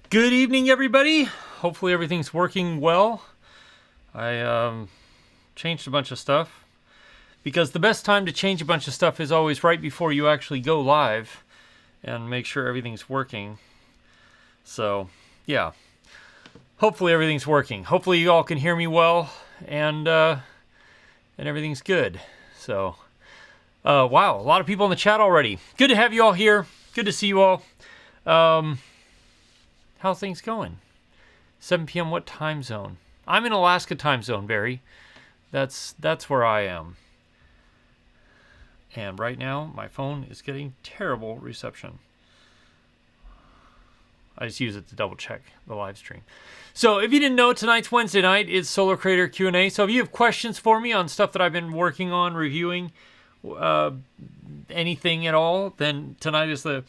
Good evening, everybody. Hopefully everything's working well. I changed a bunch of stuff because the best time to change a bunch of stuff is always right before you actually go live and make sure everything's working. So, yeah. Hopefully everything's working. Hopefully you all can hear me well and everything's good. So, wow, a lot of people in the chat already. Good to have you all here. Good to see you all. How's things going? 7 p.m. What time zone? I'm in Alaska time zone, Barry. That's where I am. And right now, my phone is getting terrible reception. I just use it to double check the live stream. So if you didn't know, tonight's Wednesday night is Solar Creator Q&A. So if you have questions for me on stuff that I've been working on, reviewing, anything at all, then tonight is the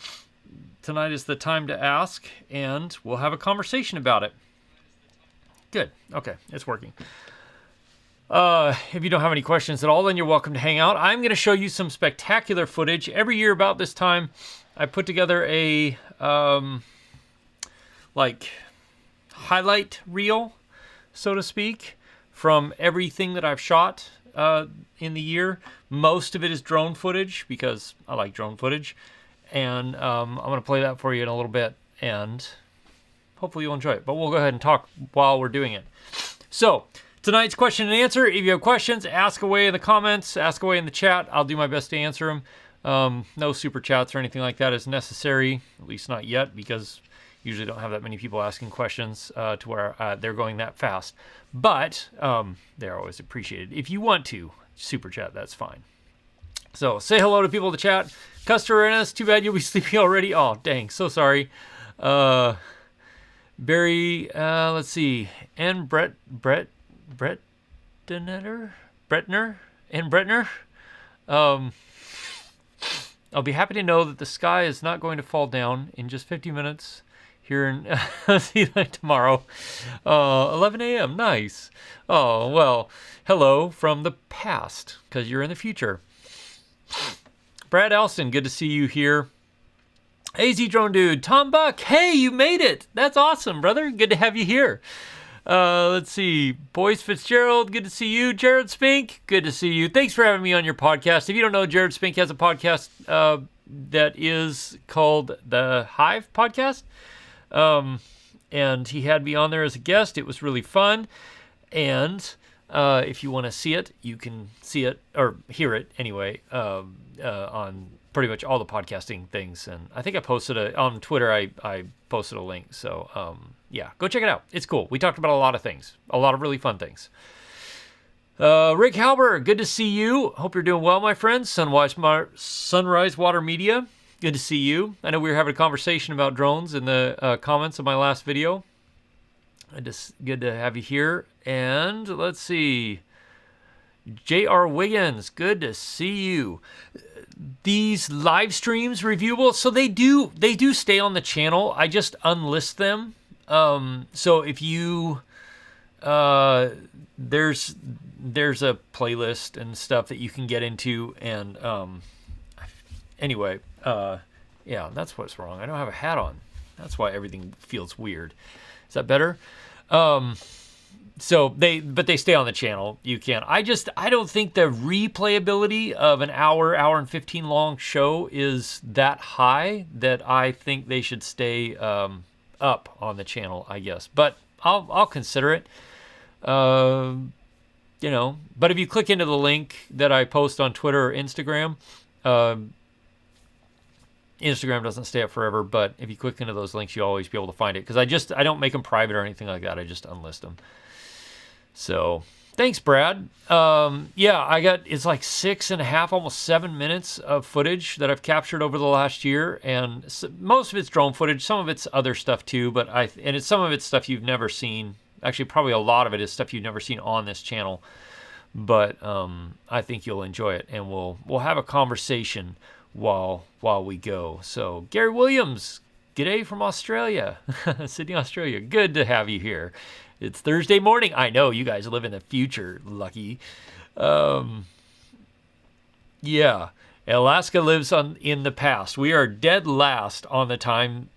time to ask, and we'll have a conversation about it. Good. Okay, it's working. If you don't have any questions at all, then you're welcome to hang out. I'm going to show you some spectacular footage. Every year about this time, I put together a highlight reel, so to speak, from everything that I've shot in the year. Most of it is drone footage because I like drone footage. And I'm going to play that for you in a little bit, and hopefully you'll enjoy it. But we'll go ahead and talk while we're doing it. So, tonight's question and answer. If you have questions, ask away in the comments, ask away in the chat. I'll do my best to answer them. No super chats or anything like that is necessary, at least not yet, because usually don't have that many people asking questions to where they're going that fast. But they're always appreciated. If you want to super chat, that's fine. So, say hello to people in the chat. Custer Ennis, too bad you'll be sleeping already. Oh, dang, so sorry. Barry, let's see. And Bretner. I'll be happy to know that the sky is not going to fall down in just 50 minutes here in see you tomorrow. 11 a.m., nice. Oh, well, hello from the past, because you're in the future. Brad Elston, good to see you here. AZ Drone Dude, Tom Buck, hey, you made it. That's awesome, brother. Good to have you here. Let's see. Boyce Fitzgerald, good to see you. Jared Spink, good to see you. Thanks for having me on your podcast. If you don't know, Jared Spink has a podcast that is called the Hive Podcast. And he had me on there as a guest. It was really fun. And if you want to see it, you can see it or hear it anyway on pretty much all the podcasting things. And I think I posted on Twitter. I posted a link. So yeah, go check it out. It's cool. We talked about a lot of things, a lot of really fun things. Rick Halber, good to see you. Hope you're doing well, my friend. Sunrise Water Media, good to see you. I know we were having a conversation about drones in the comments of my last video. Good to have you here. And let's see. J.R. Wiggins, good to see you. These live streams reviewable, so they do stay on the channel. I just unlist them. So if you there's a playlist and stuff that you can get into, and anyway, yeah, that's what's wrong. I don't have a hat on. That's why everything feels weird. Is that better? So they stay on the channel. You can. I don't think the replayability of an hour and 15 long show is that high that I think they should stay up on the channel, I guess. But I'll consider it. But if you click into the link that I post on Twitter or Instagram, Instagram doesn't stay up forever, but if you click into those links, you'll always be able to find it. Because I don't make them private or anything like that. I just unlist them. So, thanks, Brad. Yeah, it's like 6.5, almost 7 minutes of footage that I've captured over the last year. And most of it's drone footage. Some of it's other stuff, too. And some of it's stuff you've never seen. Actually, probably a lot of it is stuff you've never seen on this channel. But I think you'll enjoy it. And we'll have a conversation while we go. So, Gary Williams, g'day from Australia, Sydney, Australia. Good to have you here. It's Thursday morning. I know you guys live in the future, lucky. Yeah, Alaska lives in the past. We are dead last on the time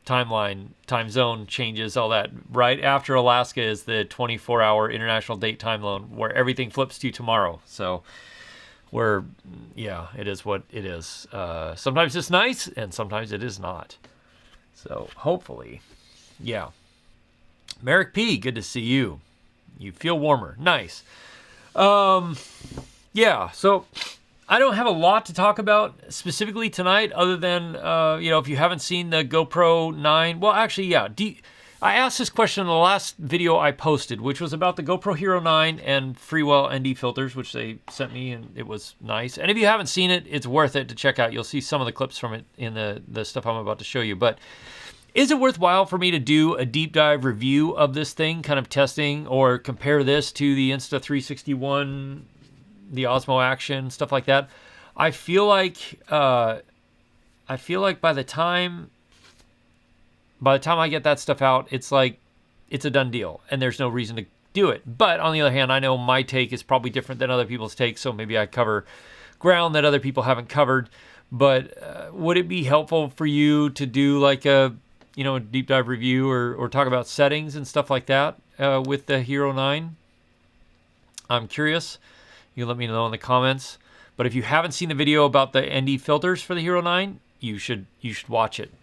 zone changes, all that. Right after Alaska is the 24-hour international date time zone where everything flips to tomorrow. So it is what it is. Sometimes it's nice and sometimes it is not. So hopefully, yeah. Merrick P, good to see you. You feel warmer. Nice. Yeah, so I don't have a lot to talk about specifically tonight other than, if you haven't seen the GoPro 9, well, actually, yeah. I asked this question in the last video I posted, which was about the GoPro Hero 9 and Freewell ND filters, which they sent me, and it was nice. And if you haven't seen it, it's worth it to check out. You'll see some of the clips from it in the stuff I'm about to show you. But is it worthwhile for me to do a deep dive review of this thing, kind of testing, or compare this to the Insta360 the Osmo Action, stuff like that? I feel like by the time I get that stuff out, it's like it's a done deal, and there's no reason to do it. But on the other hand, I know my take is probably different than other people's takes, so maybe I cover ground that other people haven't covered. But would it be helpful for you to do like a deep dive review or talk about settings and stuff like that with the Hero 9? I'm curious. You can let me know in the comments. But if you haven't seen the video about the ND filters for the Hero 9, you should watch it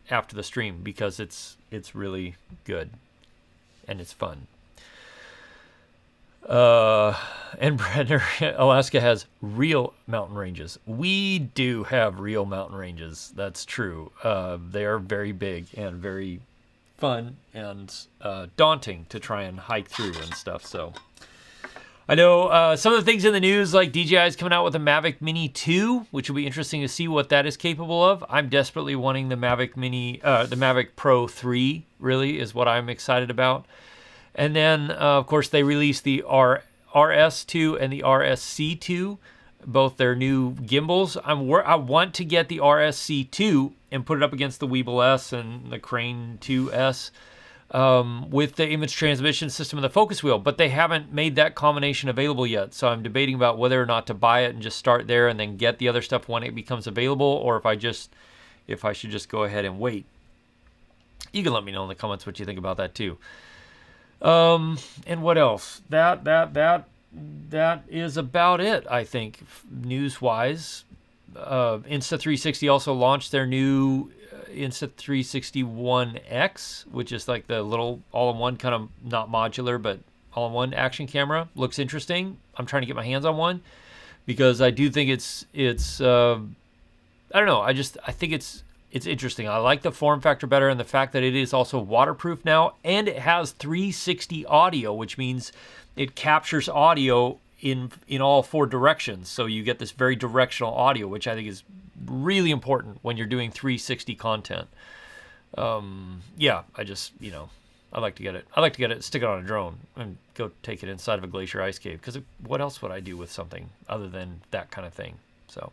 after the stream because it's really good and it's fun. And Brenner, Alaska has real mountain ranges. We do have real mountain ranges. That's true. They are very big and very fun and daunting to try and hike through and stuff. So I know some of the things in the news, like DJI is coming out with a Mavic Mini 2, which will be interesting to see what that is capable of. I'm desperately wanting the Mavic the Mavic Pro 3, really, is what I'm excited about. And then, of course, they released the RS2 and the RSC2, both their new gimbals. I want to get the RSC2 and put it up against the Weeble S and the Crane 2S with the image transmission system and the focus wheel, but they haven't made that combination available yet. So I'm debating about whether or not to buy it and just start there and then get the other stuff when it becomes available, or if I should just go ahead and wait. You can let me know in the comments what you think about that too. And what else? That is about it, I think, news-wise. Insta360 also launched their new Insta360 One X, which is like the little all-in-one, kind of not modular, but all-in-one action camera. Looks interesting. I'm trying to get my hands on one because I do think it's I don't know. I think it's interesting. I like the form factor better, and the fact that it is also waterproof now, and it has 360 audio, which means it captures audio in all four directions. So you get this very directional audio, which I think is really important when you're doing 360 content. Yeah, I like to get it, stick it on a drone, and go take it inside of a glacier ice cave. Because what else would I do with something other than that kind of thing? So,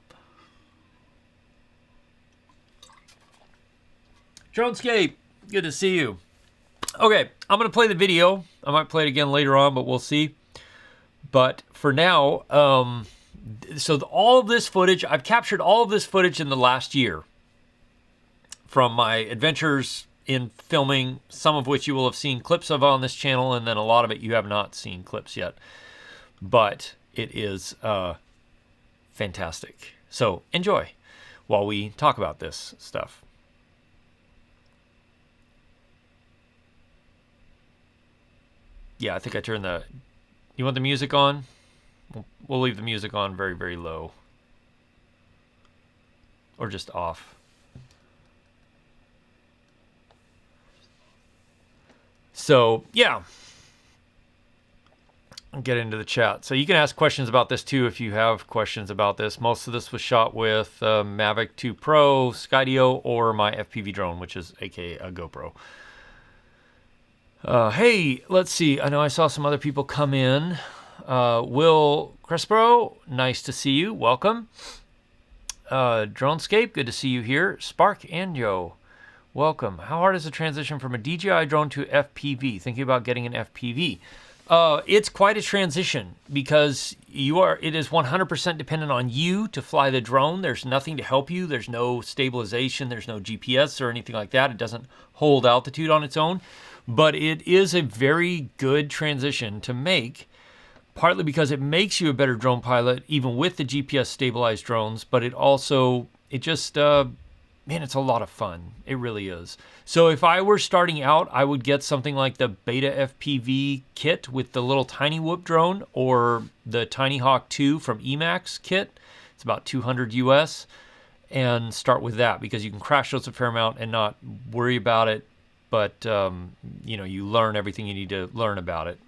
Dronescape, good to see you. Okay, I'm gonna play the video. I might play it again later on, but we'll see. But for now, so all of this footage, I've captured all of this footage in the last year from my adventures in filming, some of which you will have seen clips of on this channel, and then a lot of it you have not seen clips yet. But it is fantastic. So enjoy while we talk about this stuff. Yeah, I think I turned the... You want the music on? We'll leave the music on very, very low. Or just off. So, yeah. I'll get into the chat. So you can ask questions about this too if you have questions about this. Most of this was shot with Mavic 2 Pro, Skydio, or my FPV drone, which is aka a GoPro. Hey, let's see. I know I saw some other people come in. Will Crespro, nice to see you. Welcome. Dronescape, good to see you here. Spark and Joe, welcome. How hard is the transition from a DJI drone to FPV? Thinking about getting an FPV. It's quite a transition because it is 100% dependent on you to fly the drone. There's nothing to help you. There's no stabilization. There's no GPS or anything like that. It doesn't hold altitude on its own. But it is a very good transition to make, partly because it makes you a better drone pilot, even with the GPS stabilized drones. But it just, man, it's a lot of fun. It really is. So if I were starting out, I would get something like the Beta FPV kit with the little Tiny Whoop drone, or the Tiny Hawk 2 from Emax kit. It's about $200 US, and start with that because you can crash those a fair amount and not worry about it. But you learn everything you need to learn about it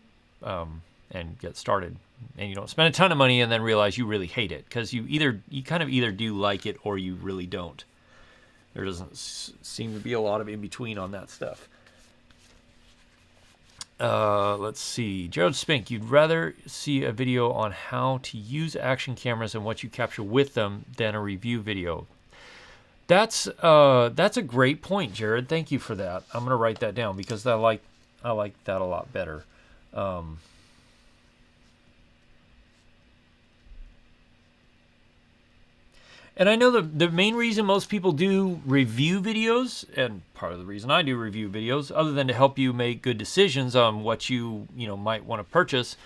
and get started. And you don't spend a ton of money and then realize you really hate it, because you kind of either do like it or you really don't. There doesn't seem to be a lot of in between on that stuff. Let's see. Gerald Spink, you'd rather see a video on how to use action cameras and what you capture with them than a review video. That's a great point, Jared. Thank you for that. I'm gonna write that down because I like that a lot better. And I know the main reason most people do review videos, and part of the reason I do review videos, other than to help you make good decisions on what you might want to purchase,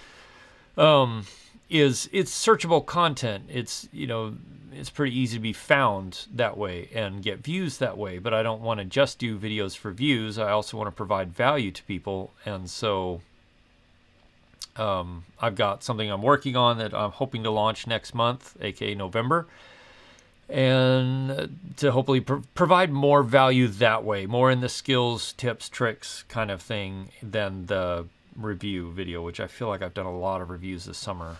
is it's searchable content. It's pretty easy to be found that way and get views that way. But I don't want to just do videos for views. I also want to provide value to people, and so I've got something I'm working on that I'm hoping to launch next month, aka November. And to hopefully provide more value that way, more in the skills, tips, tricks kind of thing than the review video, which I feel like I've done a lot of reviews this summer.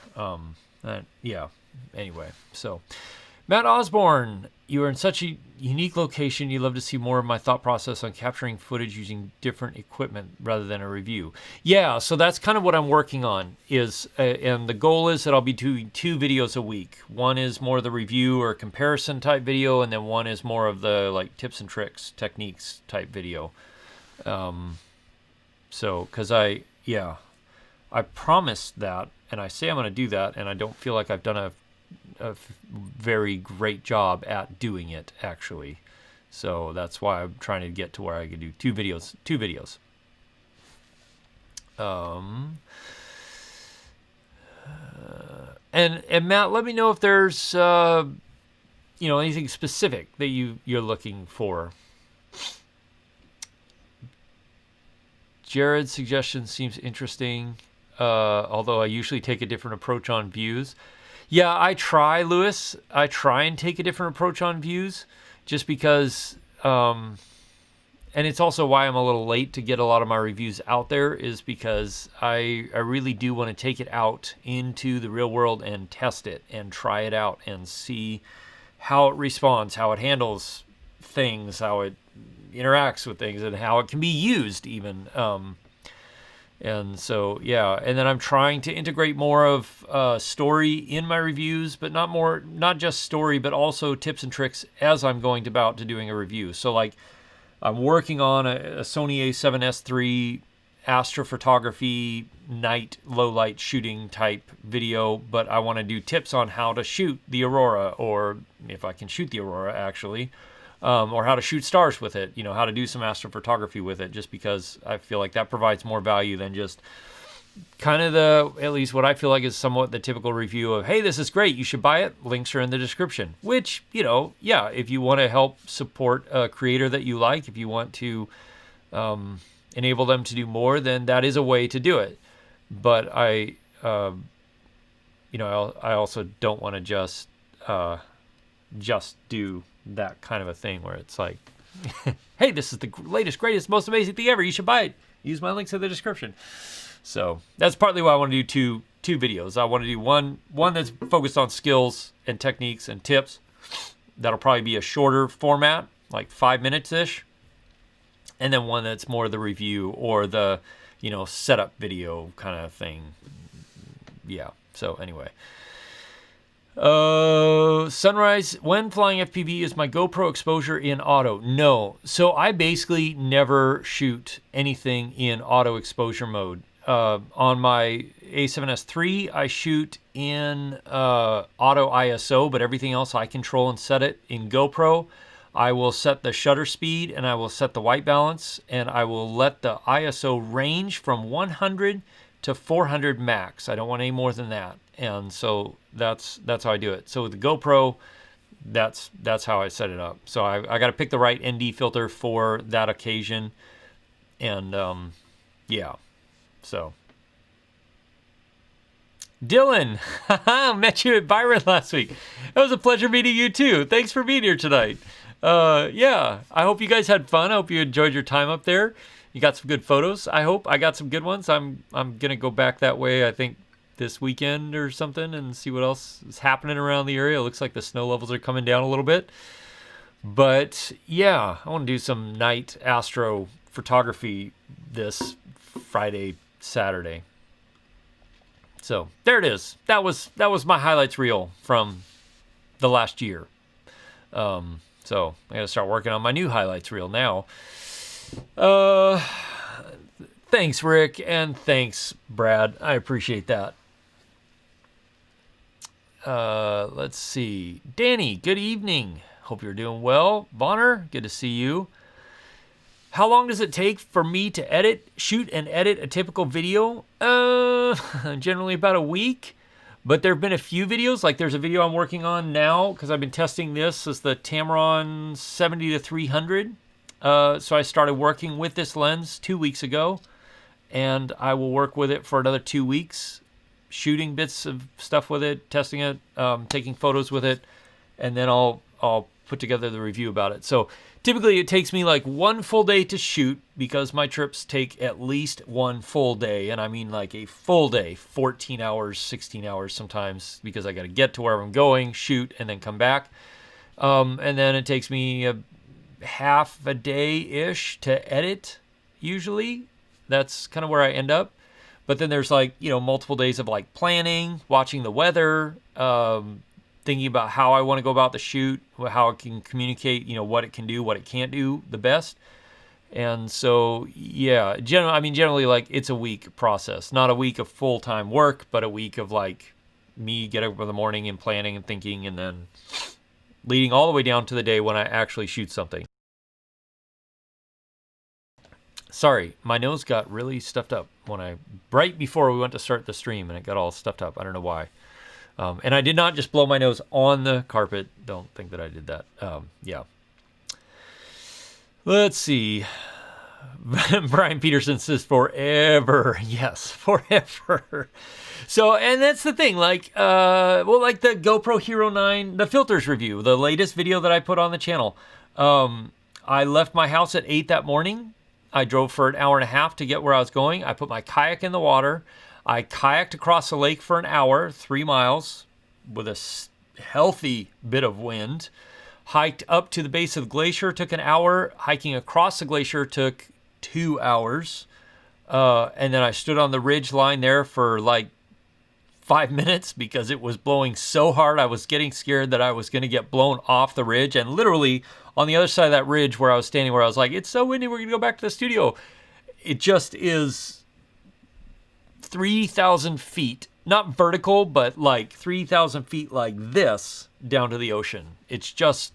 Anyway, so Matt Osborne, you are in such a unique location. You love to see more of my thought process on capturing footage using different equipment rather than a review. Yeah, so that's kind of what I'm working on. And the goal is that I'll be doing 2 videos a week. One is more of the review or comparison type video, and then one is more of the like tips and tricks, techniques type video. Because I promised that, and I say I'm going to do that, and I don't feel like I've done a very great job at doing it, actually. So that's why I'm trying to get to where I can do 2 videos. And Matt, let me know if there's anything specific that you're looking for. Jared's suggestion seems interesting, although I usually take a different approach on views. Yeah, I try, Lewis. I try and take a different approach on views, just because, and it's also why I'm a little late to get a lot of my reviews out there, is because I really do want to take it out into the real world and test it and try it out and see how it responds, how it handles things, how it interacts with things, and how it can be used even. And so, yeah, and then I'm trying to integrate more of story in my reviews, but not just story, but also tips and tricks as I'm going about to doing a review. So, like, I'm working on a Sony A7sIII astrophotography night low light shooting type video, but I want to do tips on how to shoot the aurora, or if I can shoot the aurora actually. Or how to shoot stars with it, how to do some astrophotography with it, just because I feel like that provides more value than just kind of at least what I feel like is somewhat the typical review of, hey, this is great, you should buy it, links are in the description. Which, if you want to help support a creator that you like, if you want to enable them to do more, then that is a way to do it. But I also don't want to just do that kind of a thing where it's like, hey, this is the latest, greatest, most amazing thing ever, you should buy it, use my links in the description. So that's partly why I want to do two videos. I want to do one that's focused on skills and techniques and tips. That'll probably be a shorter format, like 5 minutes ish, and then one that's more the review or the setup video kind of thing. Yeah, so anyway, Sunrise, when flying FPV, is my GoPro exposure in auto? No. So I basically never shoot anything in auto exposure mode. on my A7S3, I shoot in auto ISO, but everything else I control and set it. In GoPro, I will set the shutter speed and I will set the white balance, and I will let the ISO range from 100 to 400 max. I don't want any more than that. And so that's how I do it. So with the GoPro, that's how I set it up. So I got to pick the right ND filter for that occasion. And yeah, so. Dylan, met you at Byron last week. It was a pleasure meeting you too. Thanks for being here tonight. Yeah, I hope you guys had fun. I hope you enjoyed your time up there. You got some good photos. I hope I got some good ones. I'm gonna go back that way, I think, this weekend or something, and see what else is happening around the area. It looks like the snow levels are coming down a little bit. But yeah, I want to do some night astro photography this Friday, Saturday. So there it is. That was my highlights reel from the last year. So I got to start working on my new highlights reel now. Thanks, Rick, and thanks, Brad. I appreciate that. Let's see. Danny, good evening. Hope you're doing well. Bonner, good to see you. How long does it take for me to shoot and edit a typical video? Generally about a week. But there have been a few videos, like there's a video I'm working on now because I've been testing this as the Tamron 70-300. So I started working with this lens 2 weeks ago, and I will work with it for another 2 weeks, shooting bits of stuff with it, testing it, taking photos with it, and then I'll put together the review about it. So typically it takes me like 1 full day to shoot because my trips take at least 1 full day. And I mean like a full day, 14 hours, 16 hours sometimes, because I got to get to where I'm going, shoot, and then come back. And then it takes me half a day-ish to edit, usually. That's kind of where I end up. But then there's like, multiple days of like planning, watching the weather, thinking about how I want to go about the shoot, how I can communicate, what it can do, what it can't do the best. And so, yeah, generally like it's a week process, not a week of full-time work, but a week of like me getting up in the morning and planning and thinking, and then leading all the way down to the day when I actually shoot something. Sorry, my nose got really stuffed up right before we went to start the stream, and it got all stuffed up. I don't know why. And I did not just blow my nose on the carpet. Don't think that I did that. Yeah. Let's see. Brian Peterson says forever. Yes, forever. So, and that's the thing, like the GoPro Hero 9, the filters review, the latest video that I put on the channel. I left my house at 8 that morning. I drove for an hour and a half to get where I was going. I put my kayak in the water. I kayaked across the lake for an hour, 3 miles, with a healthy bit of wind. Hiked up to the base of the glacier, took an hour. Hiking across the glacier took 2 hours. And then I stood on the ridge line there for like 5 minutes because it was blowing so hard. I was getting scared that I was going to get blown off the ridge. And literally on the other side of that ridge where I was standing, where I was like, it's so windy, we're going to go back to the studio. It just is 3,000 feet, not vertical, but like 3,000 feet like this down to the ocean. It's just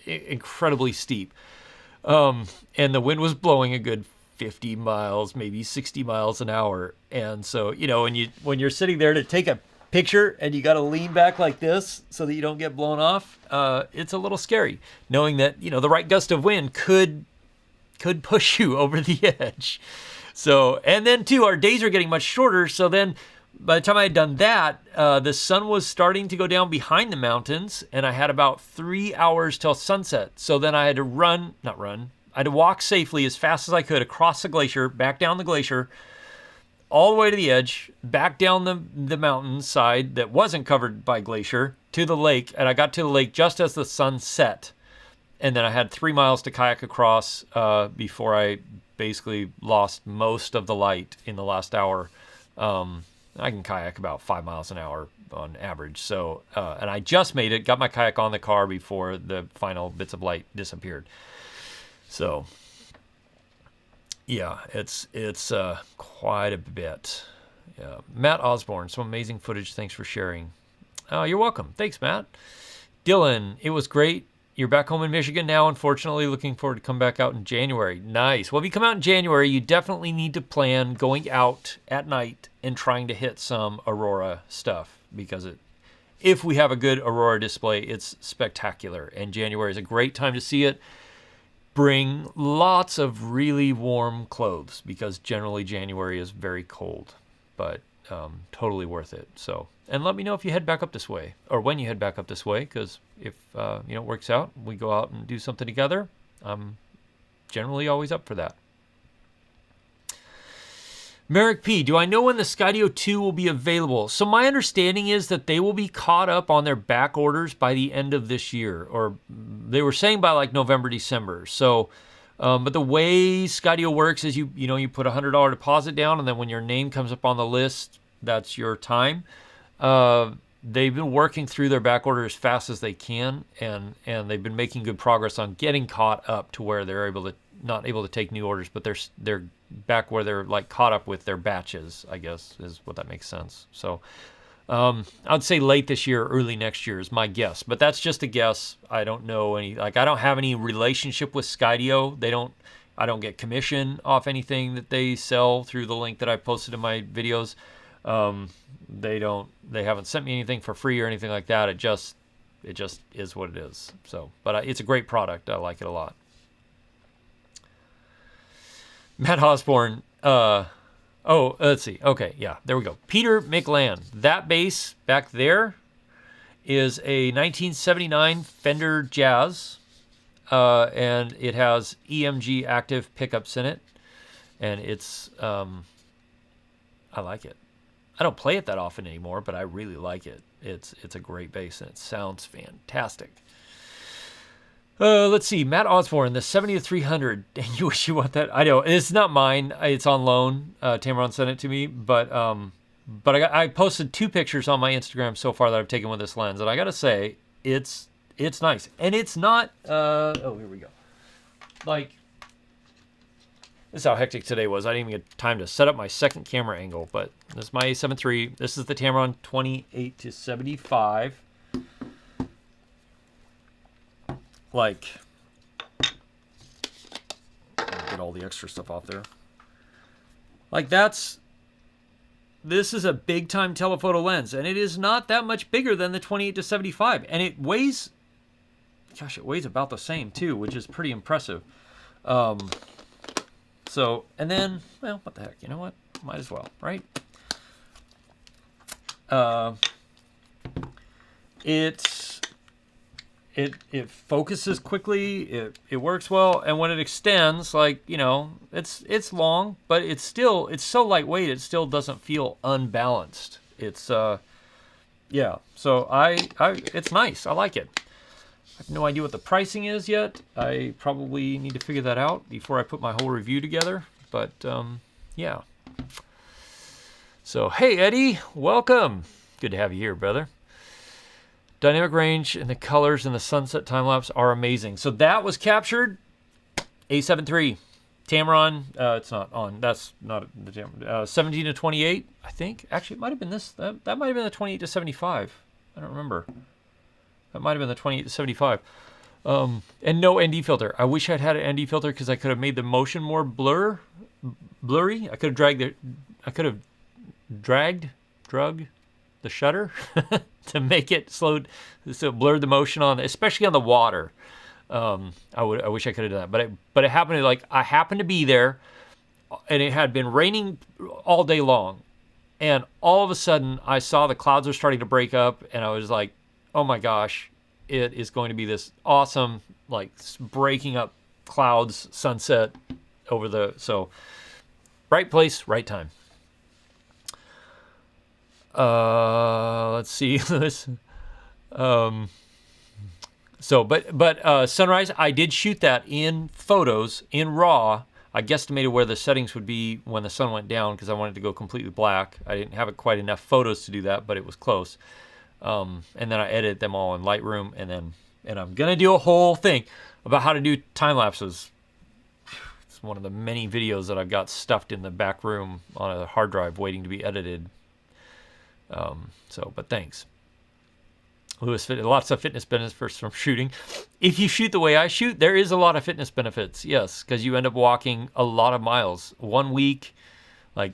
incredibly steep. And the wind was blowing a good 50 miles, maybe 60 miles an hour. And so, when you're sitting there to take a picture and you got to lean back like this so that you don't get blown off, it's a little scary knowing that, the right gust of wind could push you over the edge. So, and then too, our days are getting much shorter. So then by the time I had done that, the sun was starting to go down behind the mountains, and I had about 3 hours till sunset. So then I had to I had to walk safely as fast as I could across the glacier, back down the glacier, all the way to the edge, back down the mountain side that wasn't covered by glacier to the lake. And I got to the lake just as the sun set. And then I had 3 miles to kayak across before I basically lost most of the light in the last hour. I can kayak about 5 miles an hour on average. So, and I just made it, got my kayak on the car before the final bits of light disappeared. So, Yeah, it's quite a bit. Yeah. Matt Osborne, some amazing footage. Thanks for sharing. Oh, you're welcome. Thanks, Matt. Dylan, it was great. You're back home in Michigan now, unfortunately. Looking forward to come back out in January. Nice. Well, if you come out in January, you definitely need to plan going out at night and trying to hit some Aurora stuff, because if we have a good Aurora display, it's spectacular. And January is a great time to see it. Bring lots of really warm clothes, because generally January is very cold, but totally worth it. So, and let me know if you head back up this way, or when you head back up this way, because if it works out, we go out and do something together. I'm generally always up for that. Merrick P, do I know when the Skydio 2 will be available? So my understanding is that they will be caught up on their back orders by the end of this year, or they were saying by like November, December. So, but the way Skydio works is you put a $100 deposit down, and then when your name comes up on the list, that's your time. They've been working through their back order as fast as they can, and they've been making good progress on getting caught up to where they're not able to take new orders, but they're back where they're like caught up with their batches, I guess, is what that makes sense. So I'd say late this year, early next year is my guess, but that's just a guess. I don't know I don't have any relationship with Skydio. I don't get commission off anything that they sell through the link that I posted in my videos. They haven't sent me anything for free or anything like that. It just is what it is. So, but it's a great product. I like it a lot. Matt Osborne, let's see. Okay, yeah, there we go. Peter McLand. That bass back there is a 1979 Fender Jazz, and it has EMG active pickups in it, and it's, I like it. I don't play it that often anymore, but I really like it. It's a great bass, and it sounds fantastic. Let's see, Matt Osborne, the 70-300. And you wish you want that? I know it's not mine. It's on loan. Tamron sent it to me, but I posted 2 pictures on my Instagram so far that I've taken with this lens, and I gotta say, it's nice, and it's not. Here we go. Like, this is how hectic today was. I didn't even get time to set up my second camera angle, but this is my A7 III. This is the Tamron 28-75. Like, get all the extra stuff off there. Like, this is a big time telephoto lens, and it is not that much bigger than the 28-75, and it weighs about the same too, which is pretty impressive. So, and then, well, what the heck, you know what? Might as well, right? It focuses quickly, it works well, and when it extends, like, it's long, but it's so lightweight, it still doesn't feel unbalanced. It's yeah, so it's nice. I like it. I have no idea what the pricing is yet. I probably need to figure that out before I put my whole review together, but yeah. So, hey Eddie, welcome. Good to have you here, brother. Dynamic range and the colors in the sunset time-lapse are amazing. So that was captured, A7 III. Tamron, it's not on, that's not the Tamron. 17-28, I think. Actually, it might have been this, that might have been the 28-75. I don't remember. That might have been the 28-75. And no ND filter. I wish I'd had an ND filter because I could have made the motion more blurry. I could have dragged the shutter to make it slowed, so it blurred the motion on, especially on the water. I wish I could have done that, but it happened to, like, I happened to be there, and it had been raining all day long, and all of a sudden I saw the clouds are starting to break up, and I was like, oh my gosh, it is going to be this awesome, like, breaking up clouds sunset over so right place, right time. Let's see this. Sunrise, I did shoot that in photos in RAW. I guesstimated where the settings would be when the sun went down because I wanted to go completely black. I didn't have quite enough photos to do that, but it was close. And then I edited them all in Lightroom, and I'm gonna do a whole thing about how to do time lapses. It's one of the many videos that I've got stuffed in the back room on a hard drive waiting to be edited. But thanks. Lewis, lots of fitness benefits from shooting. If you shoot the way I shoot, there is a lot of fitness benefits, yes, because you end up walking a lot of miles. 1 week, like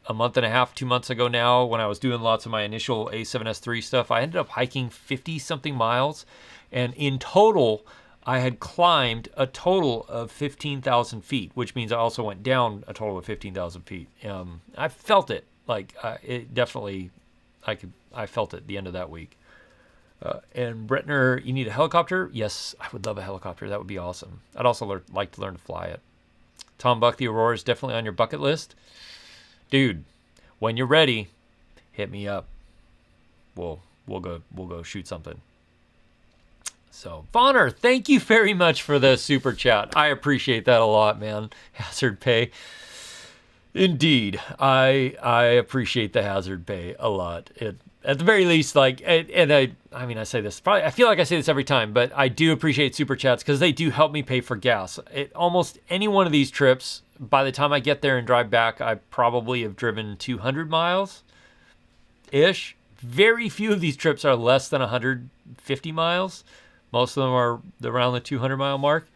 a month and a half, 2 months ago now, when I was doing lots of my initial A7S III stuff, I ended up hiking 50-something miles, and in total, I had climbed a total of 15,000 feet, which means I also went down a total of 15,000 feet. I felt it, it definitely, I felt it at the end of that week. And Bretner, you need a helicopter? Yes, I would love a helicopter. That would be awesome. I'd also like to learn to fly it. Tom Buck, the Aurora is definitely on your bucket list. Dude, when you're ready, hit me up. We'll go shoot something. So, Bonner, thank you very much for the super chat. I appreciate that a lot, man. Hazard pay. Indeed, I appreciate the hazard pay a lot. At the very least, I say this, I feel like I say this every time, but I do appreciate super chats because they do help me pay for gas. Almost any one of these trips, by the time I get there and drive back, I probably have driven 200 miles-ish. Very few of these trips are less than 150 miles. Most of them are around the 200-mile mark.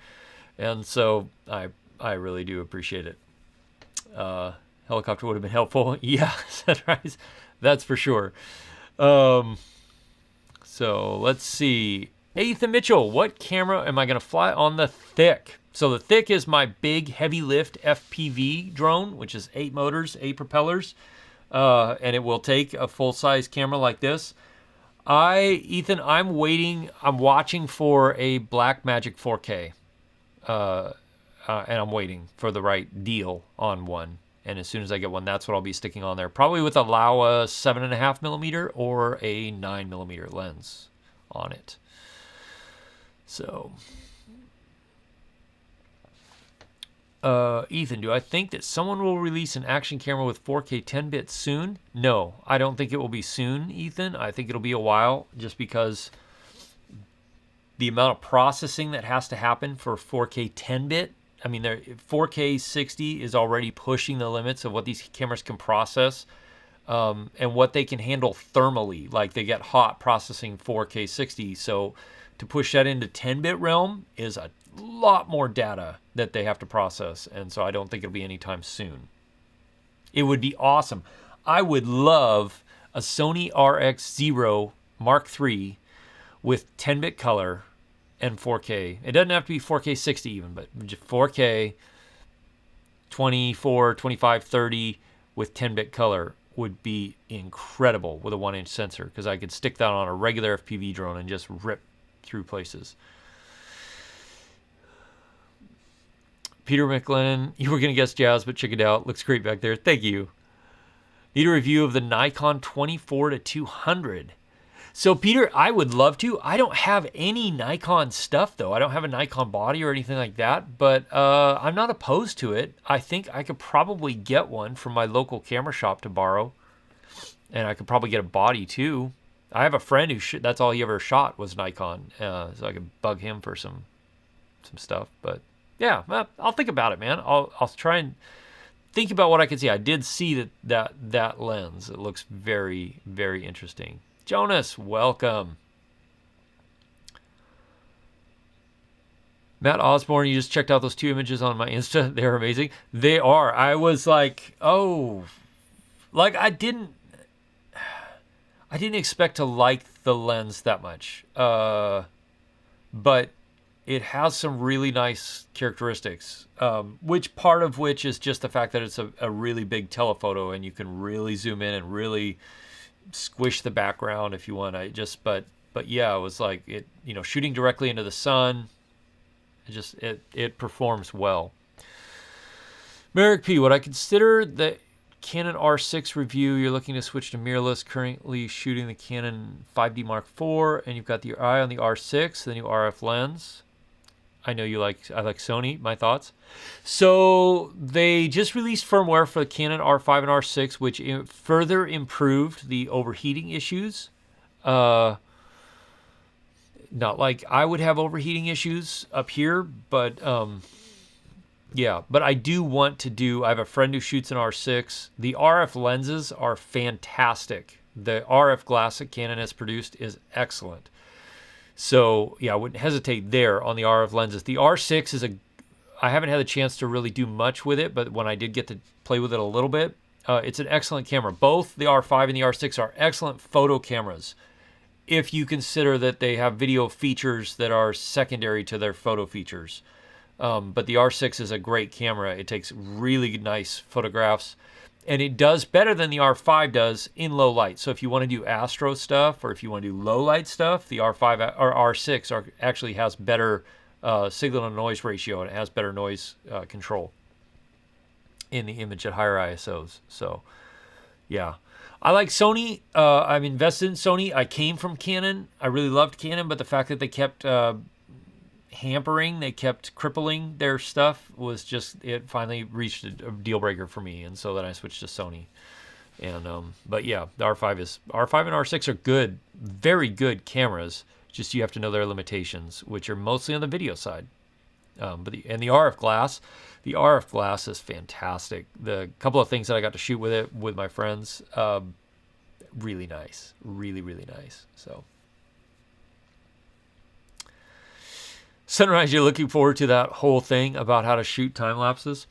And so I really do appreciate it. Helicopter would have been helpful. Yeah, Sunrise, that's for sure. So let's see. Ethan Mitchell, what camera am I going to fly on the Thick? So the Thick is my big heavy lift FPV drone, which is 8 motors, 8 propellers. And it will take a full-size camera like this. Ethan, I'm watching for a Blackmagic 4K. And I'm waiting for the right deal on one. And as soon as I get one, that's what I'll be sticking on there. Probably with a Laowa 7.5mm or a 9mm lens on it. So, Ethan, do I think that someone will release an action camera with 4K 10-bit soon? No, I don't think it will be soon, Ethan. I think it'll be a while just because the amount of processing that has to happen for 4K 10-bit. I mean, 4K 60 is already pushing the limits of what these cameras can process and what they can handle thermally. Like, they get hot processing 4K 60. So to push that into 10-bit realm is a lot more data that they have to process. And so I don't think it'll be anytime soon. It would be awesome. I would love a Sony RX0 Mark III with 10-bit color and 4K. It doesn't have to be 4K 60 even, but just 4K 24, 25, 30 with 10-bit color would be incredible with a 1-inch sensor because I could stick that on a regular FPV drone and just rip through places. Peter McLennan, you were going to guess Jazz, but check it out. Looks great back there. Thank you. Need a review of the Nikon 24-200. So, Peter, I would love to. I don't have any Nikon stuff, though. I don't have a Nikon body or anything like that, but I'm not opposed to it. I think I could probably get one from my local camera shop to borrow, and I could probably get a body, too. I have a friend who that's all he ever shot was Nikon, so I could bug him for some stuff. But, yeah, I'll think about it, man. I'll try and think about what I can see. I did see that lens. It looks very, very interesting. Jonas, welcome. Matt Osborne, you just checked out those 2 images on my Insta. They're amazing. They are. I was like, oh, like I didn't expect to like the lens that much. But it has some really nice characteristics, which part of which is just the fact that it's a really big telephoto and you can really zoom in and really squish the background if you want. But yeah, it was like it, shooting directly into the sun. It performs well. Merrick P, would I consider the Canon R6 review? You're looking to switch to mirrorless, currently shooting the Canon 5D Mark IV, and you've got your eye on the R6, the new RF lens. I know I like Sony. My thoughts. So they just released firmware for the Canon R5 and R6, which further improved the overheating issues. Not like I would have overheating issues up here, but Yeah, but I do want to do. I have a friend who shoots an R6. The RF lenses are fantastic. The RF glass that Canon has produced is excellent. So yeah, I wouldn't hesitate there on the RF lenses. The R6 is I haven't had a chance to really do much with it, but when I did get to play with it a little bit, it's an excellent camera. Both the R5 and the R6 are excellent photo cameras, if you consider that they have video features that are secondary to their photo features. But the R6 is a great camera. It takes really nice photographs, and it does better than the R5 does in low light. So if you want to do astro stuff, or if you want to do low light stuff, the R5 or R6 actually has better signal to noise ratio, and it has better noise control in the image at higher ISOs. So yeah, I like Sony. I'm invested in Sony. I came from Canon. I really loved Canon, but the fact that they kept they kept crippling their stuff, was just, it finally reached a deal breaker for me, and so then I switched to Sony. And but yeah, the R5 and R6 are good, very good cameras. Just you have to know their limitations, which are mostly on the video side. But the RF glass is fantastic. The couple of things that I got to shoot with it with my friends, really nice, really nice. So. Sunrise, you're looking forward to that whole thing about how to shoot time lapses.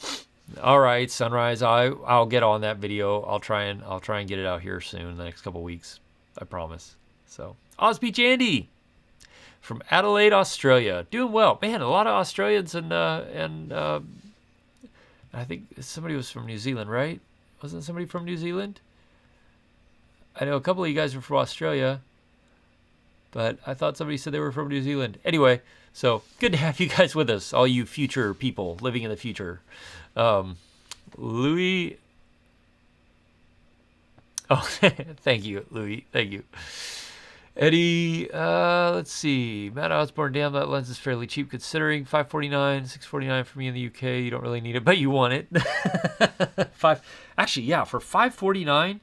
All right, Sunrise, I'll get on that video. I'll try and get it out here soon in the next couple weeks. I promise. So, Ozbeach Andy from Adelaide, Australia, doing well, man. A lot of Australians and I think somebody was from New Zealand, right? Wasn't somebody from New Zealand? I know a couple of you guys were from Australia, but I thought somebody said they were from New Zealand. Anyway. So good to have you guys with us, all you future people living in the future. Louis. Oh, thank you, Louis. Thank you. Eddie, let's see. Matt Osborne, damn, that lens is fairly cheap considering. $549, $649 for me in the UK. You don't really need it, but you want it. Actually, yeah, for $549,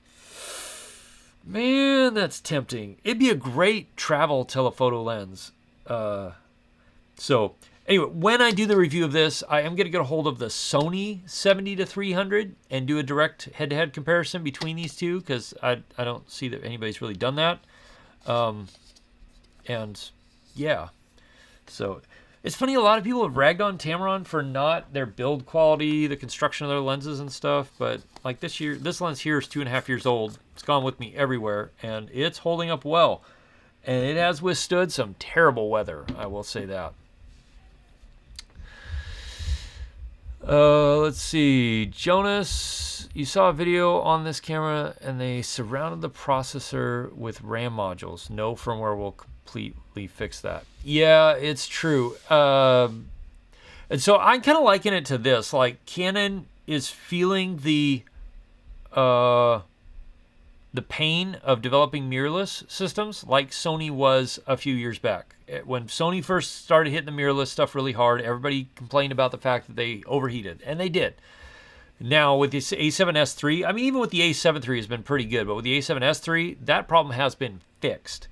man, that's tempting. It'd be a great travel telephoto lens. So anyway, when I do the review of this, I am going to get a hold of the Sony 70-300 and do a direct head-to-head comparison between these two, because I don't see that anybody's really done that. And yeah, so it's funny, a lot of people have ragged on Tamron for not their build quality, the construction of their lenses and stuff, but like this lens here is 2.5 years old. It's gone with me everywhere, and it's holding up well. And it has withstood some terrible weather, I will say that. Let's see. Jonas, you saw a video on this camera and they surrounded the processor with RAM modules. No firmware will completely fix that. Yeah, it's true. And so I'm kind of liking it to this. Like, Canon is feeling the pain of developing mirrorless systems like Sony was a few years back. When Sony first started hitting the mirrorless stuff really hard, everybody complained about the fact that they overheated, and they did. Now with this A7S3, I mean, even with the A7 III has been pretty good, but with the A7S III, that problem has been fixed.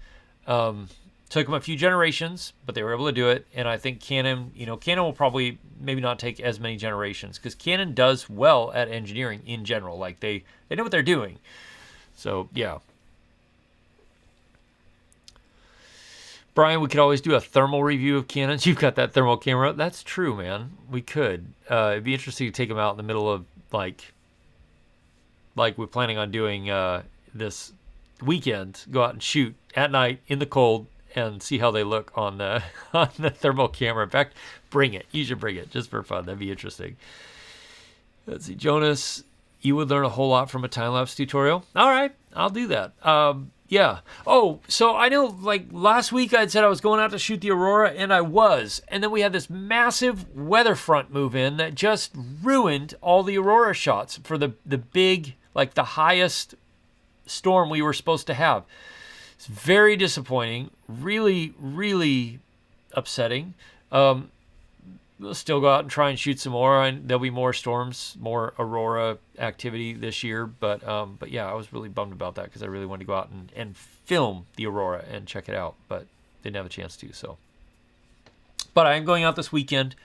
Took them a few generations, but they were able to do it, and I think Canon will probably maybe not take as many generations, because Canon does well at engineering in general. Like, they know what they're doing. So, yeah. Brian, we could always do a thermal review of Canons. You've got that thermal camera. That's true, man. We could. It'd be interesting to take them out in the middle of, like we're planning on doing this weekend. Go out and shoot at night in the cold and see how they look on the thermal camera. In fact, bring it. You should bring it just for fun. That'd be interesting. Let's see. Jonas, you would learn a whole lot from a time-lapse tutorial. All right, I'll do that. Yeah. Oh, so I know, like, last week I'd said I was going out to shoot the Aurora, and I was. And then we had this massive weather front move in that just ruined all the Aurora shots for the big, like, the highest storm we were supposed to have. It's very disappointing. Really, really upsetting. We'll still go out and try and shoot some more, and there'll be more storms, more Aurora activity this year. But yeah, I was really bummed about that because I really wanted to go out and film the Aurora and check it out, but didn't have a chance to. So, But I am going out this weekend.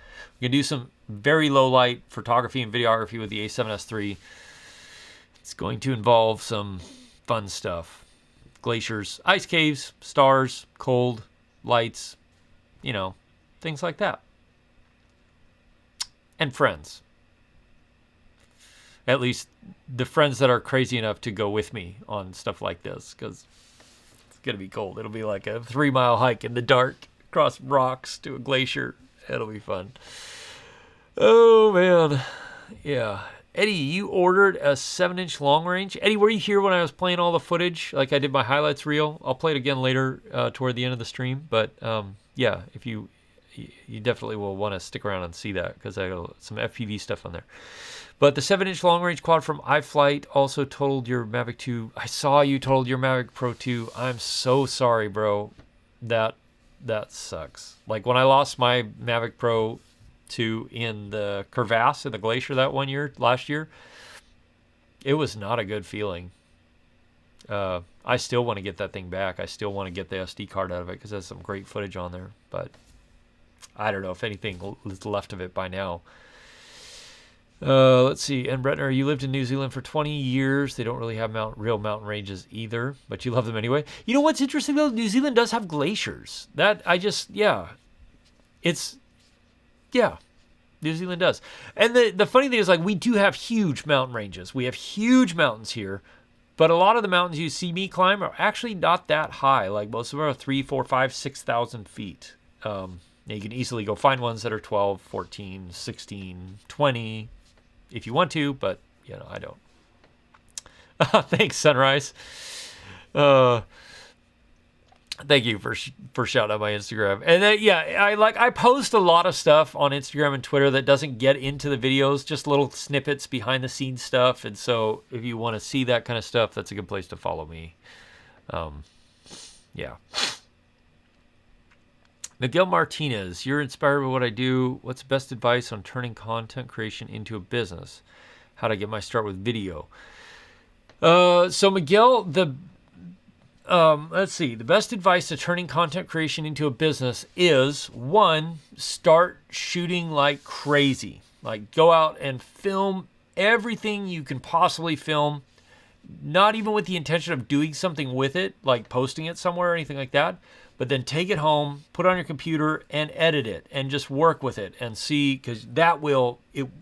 We're going to do some very low light photography and videography with the A7S III. It's going to involve some fun stuff. Glaciers, ice caves, stars, cold, lights, you know, things like that. And friends. At least the friends that are crazy enough to go with me on stuff like this, because it's going to be cold. It'll be like a 3-mile hike in the dark across rocks to a glacier. It'll be fun. Oh, man. Yeah. Eddie, you ordered a 7-inch long range. Eddie, were you here when I was playing all the footage? Like I did my highlights reel. I'll play it again later toward the end of the stream. But yeah, if you definitely will want to stick around and see that, because I got some FPV stuff on there. But the 7-inch long range quad from iFlight also totaled your Mavic 2. I saw you totaled your Mavic Pro 2. I'm so sorry, bro. That sucks. Like when I lost my Mavic Pro 2 in the crevasse in the glacier last year, it was not a good feeling. I still want to get that thing back. I still want to get the SD card out of it because there's some great footage on there. But I don't know if anything is left of it by now. Let's see. And Bretner, you lived in New Zealand for 20 years. They don't really have real mountain ranges either, but you love them anyway. You know what's interesting though? New Zealand does have glaciers. New Zealand does. And the funny thing is, like, we do have huge mountain ranges. We have huge mountains here, but a lot of the mountains you see me climb are actually not that high. Like most of them are 3, 4, 5, 6,000 feet. You can easily go find ones that are 12, 14, 16, 20 if you want to, but you know, I don't. Thanks, Sunrise. Thank you for shouting out my Instagram. And then, yeah, I post a lot of stuff on Instagram and Twitter that doesn't get into the videos, just little snippets, behind the scenes stuff. And so if you want to see that kind of stuff, that's a good place to follow me. Yeah. Miguel Martinez, you're inspired by what I do. What's the best advice on turning content creation into a business? How to get my start with video? So Miguel, let's see. The best advice to turning content creation into a business is, 1, start shooting like crazy. Like, go out and film everything you can possibly film, not even with the intention of doing something with it, like posting it somewhere or anything like that, but then take it home, put it on your computer, and edit it, and just work with it and see, because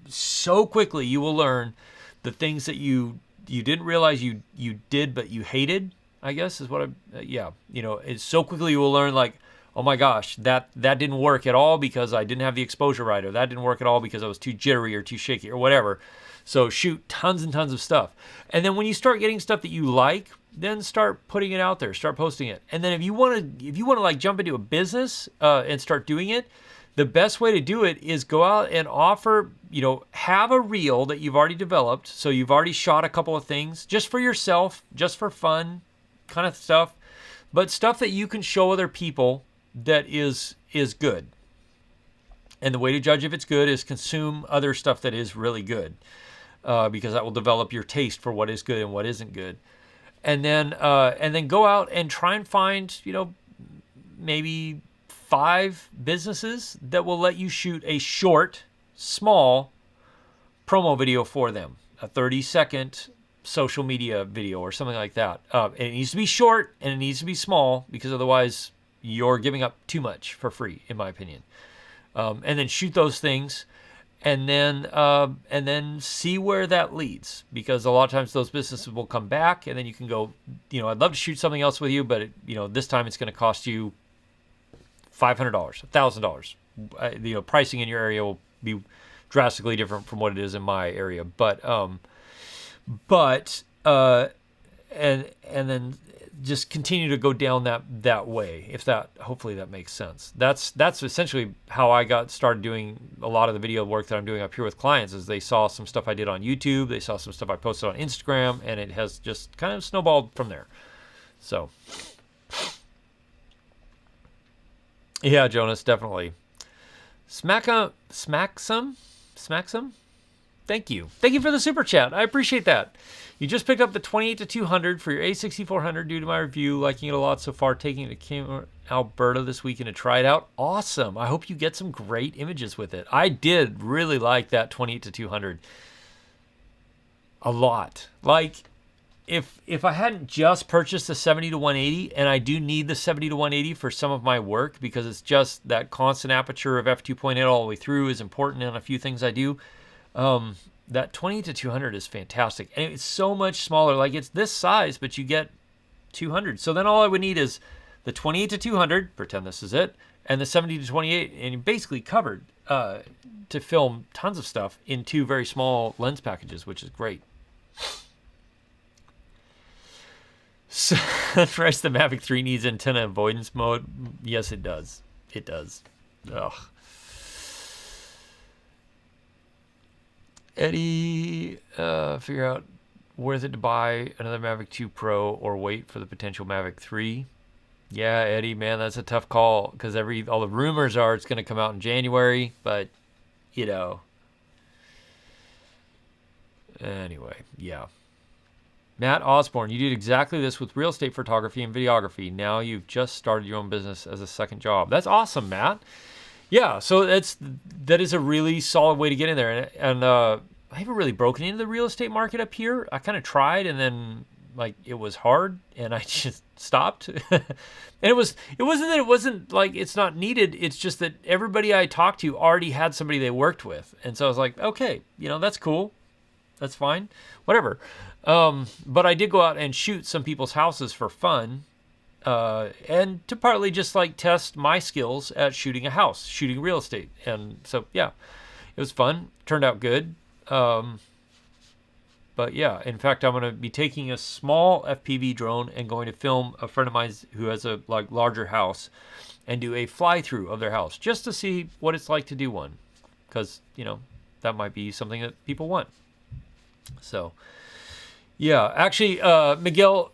so quickly you will learn the things that you didn't realize you did but you hated, I guess is what it's so quickly you will learn, like, oh my gosh, that didn't work at all because I didn't have the exposure right, or that didn't work at all because I was too jittery or too shaky or whatever. So shoot tons and tons of stuff. And then when you start getting stuff that you like, then start putting it out there, start posting it. And then if you want to like jump into a business and start doing it, the best way to do it is go out and offer, have a reel that you've already developed. So you've already shot a couple of things just for yourself, just for fun kind of stuff, but stuff that you can show other people that is good. And the way to judge if it's good is consume other stuff that is really good, because that will develop your taste for what is good and what isn't good. And then go out and try and find, maybe 5 businesses that will let you shoot a short, small promo video for them, a 30-second social media video or something like that. It needs to be short and it needs to be small, because otherwise you're giving up too much for free, in my opinion. And then shoot those things, and then see where that leads, because a lot of times those businesses will come back, and then you can go, I'd love to shoot something else with you, but this time it's going to cost you $500, $1,000. Pricing in your area will be drastically different from what it is in my area, but and then just continue to go down that way, hopefully that makes sense. That's essentially how I got started doing a lot of the video work that I'm doing up here with clients, is they saw some stuff I did on YouTube, they saw some stuff I posted on Instagram, and it has just kind of snowballed from there. So yeah, Jonas, definitely. Smacksum? Thank you. Thank you for the super chat. I appreciate that. You just picked up the 28-200 for your A6400 due to my review. Liking it a lot so far. Taking it to Alberta this weekend to try it out. Awesome. I hope you get some great images with it. I did really like that 28-200 a lot. Like, if I hadn't just purchased the 70-180, and I do need the 70-180 for some of my work because it's just that constant aperture of f2.8 all the way through is important in a few things I do. That 20-200 is fantastic, and it's so much smaller. Like, it's this size, but you get 200. So then all I would need is the 28-200, pretend this is it, and the 70-28, and you're basically covered to film tons of stuff in 2 very small lens packages, which is great. Sunrise, the Mavic 3 needs antenna avoidance mode. Yes, it does. It does. Ugh. Eddie, figure out worth it to buy another Mavic 2 Pro or wait for the potential Mavic 3. Yeah, Eddie, man, that's a tough call because all the rumors are it's going to come out in January, but you know. Anyway, yeah. Matt Osborne, you did exactly this with real estate photography and videography. Now you've just started your own business as a second job. That's awesome, Matt. Yeah, so that is a really solid way to get in there. And I haven't really broken into the real estate market up here. I kind of tried, and then like it was hard, and I just stopped. And it wasn't like it's not needed. It's just that everybody I talked to already had somebody they worked with, and so I was like, okay, that's cool, that's fine, whatever. But I did go out and shoot some people's houses for fun. And to partly just like test my skills at shooting a house, shooting real estate. And so, yeah, it was fun. Turned out good. But yeah, in fact, I'm going to be taking a small FPV drone and going to film a friend of mine who has a larger house and do a fly through of their house just to see what it's like to do one. Because, that might be something that people want. So, yeah, actually, Miguel,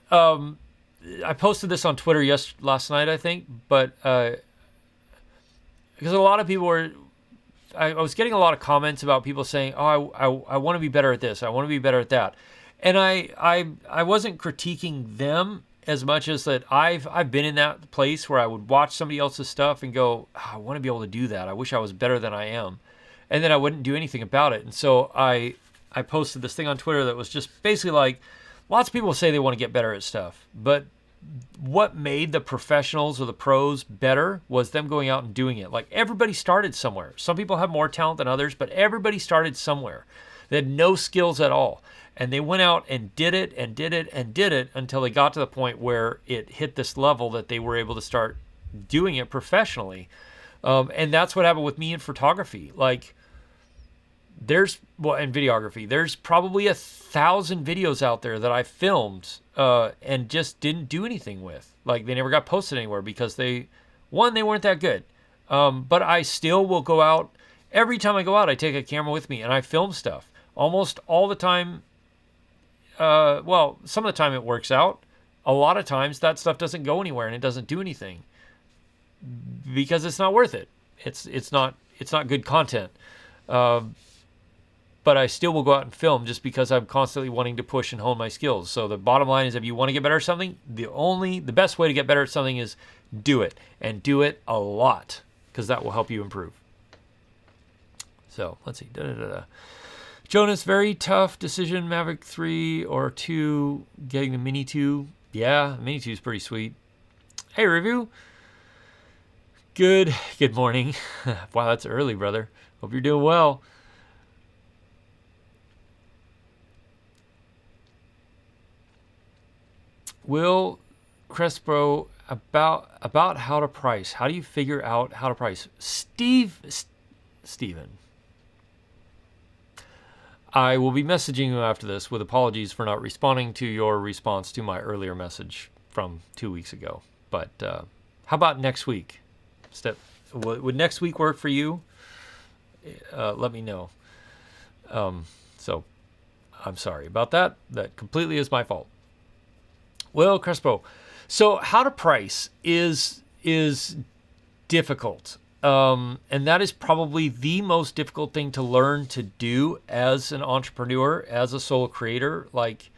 I posted this on Twitter last night, I think, but because a lot of people I was getting a lot of comments about people saying, "Oh, I want to be better at this. I want to be better at that," and I wasn't critiquing them as much as that I've been in that place where I would watch somebody else's stuff and go, oh, "I want to be able to do that. I wish I was better than I am," and then I wouldn't do anything about it. And so I posted this thing on Twitter that was just basically like, lots of people say they want to get better at stuff, but what made the professionals or the pros better was them going out and doing it. Like, everybody started somewhere. Some people have more talent than others, but everybody started somewhere. They had no skills at all. And they went out and did it and did it and did it until they got to the point where it hit this level that they were able to start doing it professionally. And that's what happened with me in photography. Like, and videography, there's probably 1,000 videos out there that I filmed and just didn't do anything with. Like, they never got posted anywhere because they weren't that good. But I still will go out. Every time I go out, I take a camera with me and I film stuff. Almost all the time, some of the time it works out. A lot of times that stuff doesn't go anywhere and it doesn't do anything because it's not worth it. It's not good content. But I still will go out and film just because I'm constantly wanting to push and hone my skills. So the bottom line is, if you want to get better at something, the best way to get better at something is do it, and do it a lot, because that will help you improve. So let's see. Jonas, very tough decision, Mavic 3 or 2, getting the Mini 2. Yeah, the Mini 2 is pretty sweet. Hey, Review. Good morning. Wow, that's early, brother. Hope you're doing well. Will Crespo, about how to price. How do you figure out how to price? Steven. I will be messaging you after this with apologies for not responding to your response to my earlier message from 2 weeks ago. But how about next week? Would next week work for you? Let me know. So I'm sorry about that. That completely is my fault. Well, Crespo, so how to price is difficult. And that is probably the most difficult thing to learn to do as an entrepreneur, as a solo creator, like,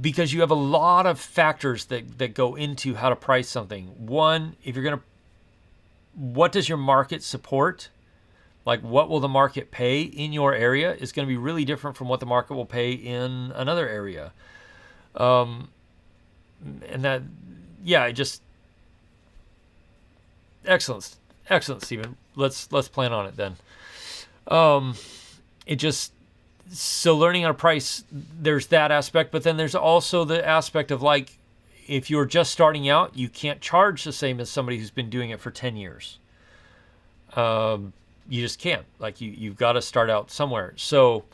because you have a lot of factors that go into how to price something. One, if you're going to, what does your market support? Like, what will the market pay in your area is going to be really different from what the market will pay in another area. And that, yeah, excellent, Stephen. Let's plan on it then. So learning how to price, there's that aspect, but then there's also the aspect of, like, if you're just starting out, you can't charge the same as somebody who's been doing it for 10 years. You just can't. Like, you've got to start out somewhere. So,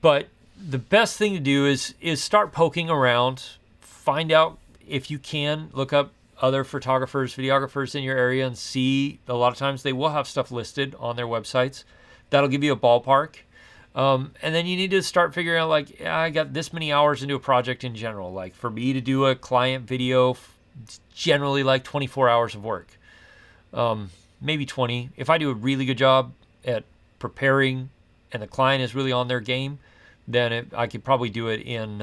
but the best thing to do is start poking around, find out if you can, look up other photographers, videographers in your area and see. A lot of times they will have stuff listed on their websites. That'll give you a ballpark. And then you need to start figuring out, like, I got this many hours into a project in general. Like, for me to do a client video, it's generally like 24 hours of work. Maybe 20. If I do a really good job at preparing and the client is really on their game, then I could probably do it in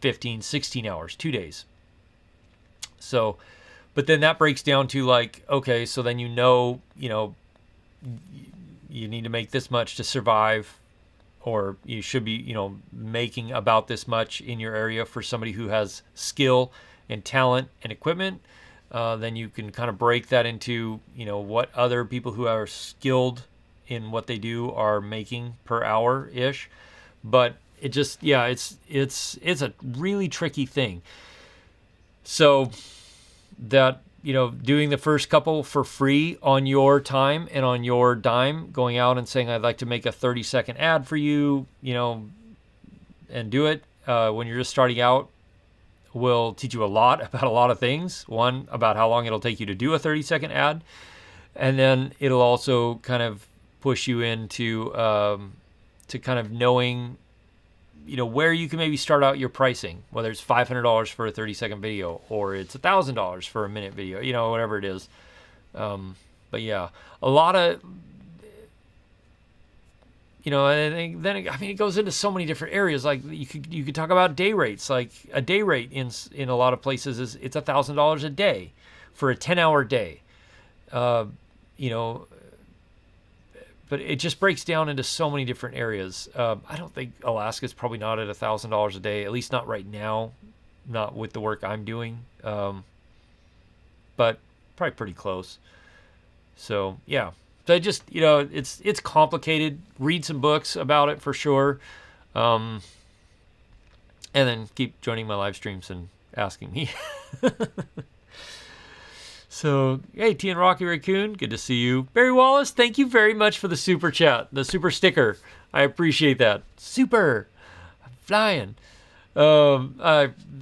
15, 16 hours, 2 days. So, but then that breaks down to, like, okay, so then you need to make this much to survive, or you should be, making about this much in your area for somebody who has skill and talent and equipment. Then you can kind of break that into, what other people who are skilled in what they do are making per hour ish. But it just, yeah, it's a really tricky thing. So that, doing the first couple for free on your time and on your dime, going out and saying, I'd like to make a 30-second ad for you, and do it when you're just starting out, will teach you a lot about a lot of things. One, about how long it'll take you to do a 30-second ad. And then it'll also kind of push you into to kind of knowing, where you can maybe start out your pricing, whether it's $500 for a 30-second video or it's $1,000 for a minute video, whatever it is. But yeah, a lot of, it goes into so many different areas. Like, you could talk about day rates. Like, a day rate in a lot of places it's $1,000 a day for a 10-hour day. But it just breaks down into so many different areas. I don't think Alaska's probably not at $1,000 a day, at least not right now, not with the work I'm doing. But probably pretty close. So yeah. So I just, it's complicated. Read some books about it for sure. And then keep joining my live streams and asking me. So, hey, T and Rocky Raccoon, good to see you. Barry Wallace, thank you very much for the super chat, the super sticker. I appreciate that. Super. I'm flying.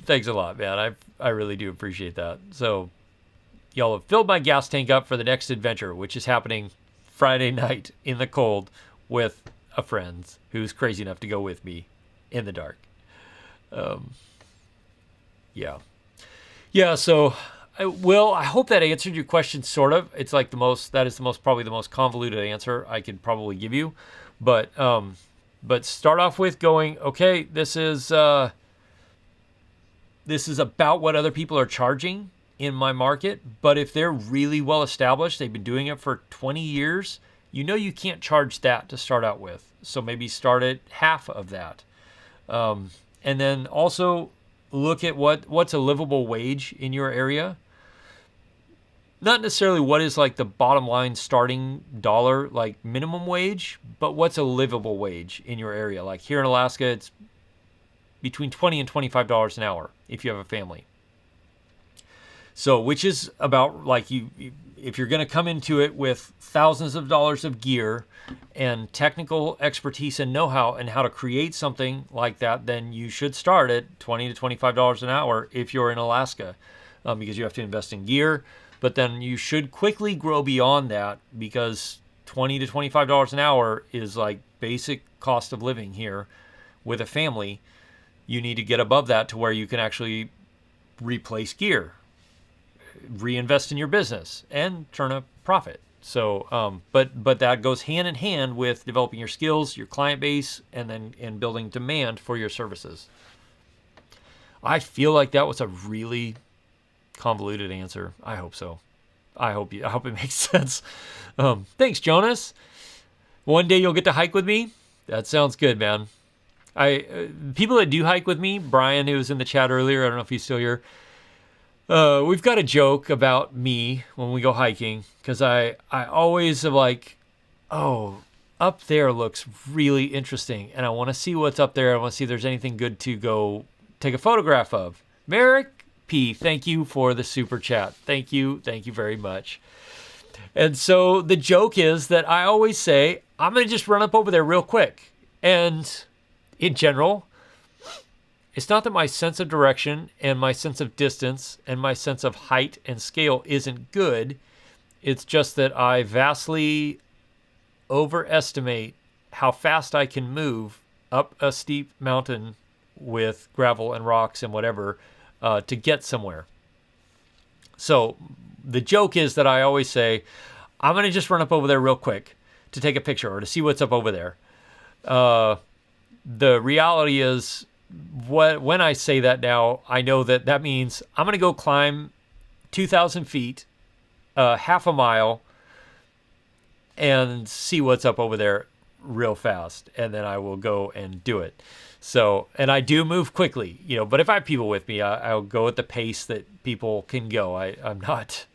Thanks a lot, man. I really do appreciate that. So, y'all have filled my gas tank up for the next adventure, which is happening Friday night in the cold with a friend who's crazy enough to go with me in the dark. Yeah. Yeah, so I hope that answered your question, sort of. It's like probably the most convoluted answer I could probably give you. But start off with going, okay, this is about what other people are charging in my market. But if they're really well established, they've been doing it for 20 years, you can't charge that to start out with. So maybe start at half of that. And then also look at what's a livable wage in your area. Not necessarily what is like the bottom line starting dollar, like minimum wage, but what's a livable wage in your area. Like here in Alaska, it's between $20 and $25 an hour if you have a family. So, which is about, like, if you're going to come into it with thousands of dollars of gear and technical expertise and know-how and how to create something like that, then you should start at $20 to $25 an hour if you're in Alaska, because you have to invest in gear. But then you should quickly grow beyond that, because $20 to $25 an hour is like basic cost of living here with a family. You need to get above that to where you can actually replace gear. reinvest in your business and turn a profit. So, but that goes hand in hand with developing your skills, your client base, and building demand for your services. I feel like that was a really convoluted answer. I hope so. I hope it makes sense. Thanks, Jonas. One day you'll get to hike with me. That sounds good, man. People that do hike with me, Brian, who was in the chat earlier, I don't know if he's still here. We've got a joke about me when we go hiking, because I always am like, oh, up there looks really interesting, and I want to see what's up there. I want to see if there's anything good to go take a photograph of. Merrick P, thank you for the super chat. Thank you very much. And so the joke is that I always say, I'm going to just run up over there real quick. And in general, it's not that my sense of direction and my sense of distance and my sense of height and scale isn't good. It's just that I vastly overestimate how fast I can move up a steep mountain with gravel and rocks and whatever to get somewhere. So the joke is that I always say, I'm going to just run up over there real quick to take a picture or to see what's up over there. The reality is, when I say that now, I know that means I'm going to go climb 2,000 feet, half a mile, and see what's up over there real fast. And then I will go and do it. So, and I do move quickly, but if I have people with me, I'll go at the pace that people can go. I'm not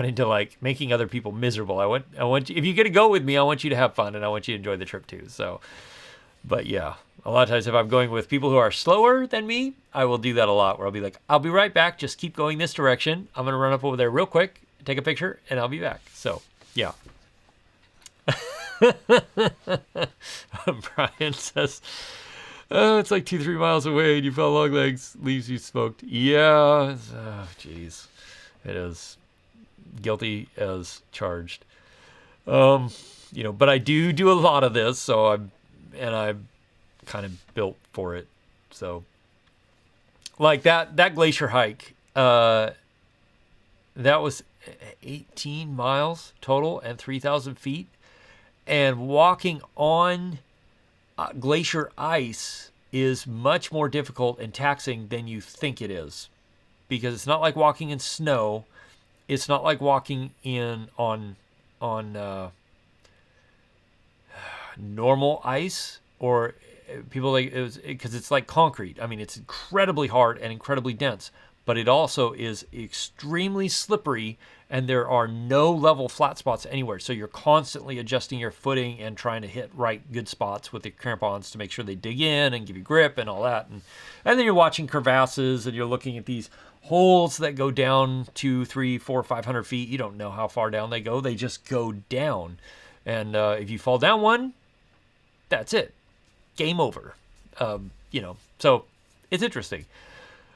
into like making other people miserable. I want you, if you're going to go with me, I want you to have fun and I want you to enjoy the trip too. So, but yeah, a lot of times if I'm going with people who are slower than me, I will do that a lot, where I'll be like, I'll be right back. Just keep going this direction. I'm going to run up over there real quick, take a picture, and I'll be back. So, yeah. Brian says, it's like 2-3 miles away and you felt long legs, leaves you smoked. Yeah. Jeez. It is guilty as charged. But I do a lot of this, so I'm kind of built for it. So like that glacier hike, that was 18 miles total and 3,000 feet. And walking on glacier ice is much more difficult and taxing than you think it is, because it's not like walking in snow. It's not like walking on normal ice, or people like it was, because it's like concrete. I mean, it's incredibly hard and incredibly dense, but it also is extremely slippery, and there are no level flat spots anywhere. So you're constantly adjusting your footing and trying to hit good spots with the crampons to make sure they dig in and give you grip and all that. And then you're watching crevasses and you're looking at these holes that go down 200, 300, 400, 500 feet. You don't know how far down they go. They just go down. And if you fall down one, that's it. Game over. So it's interesting.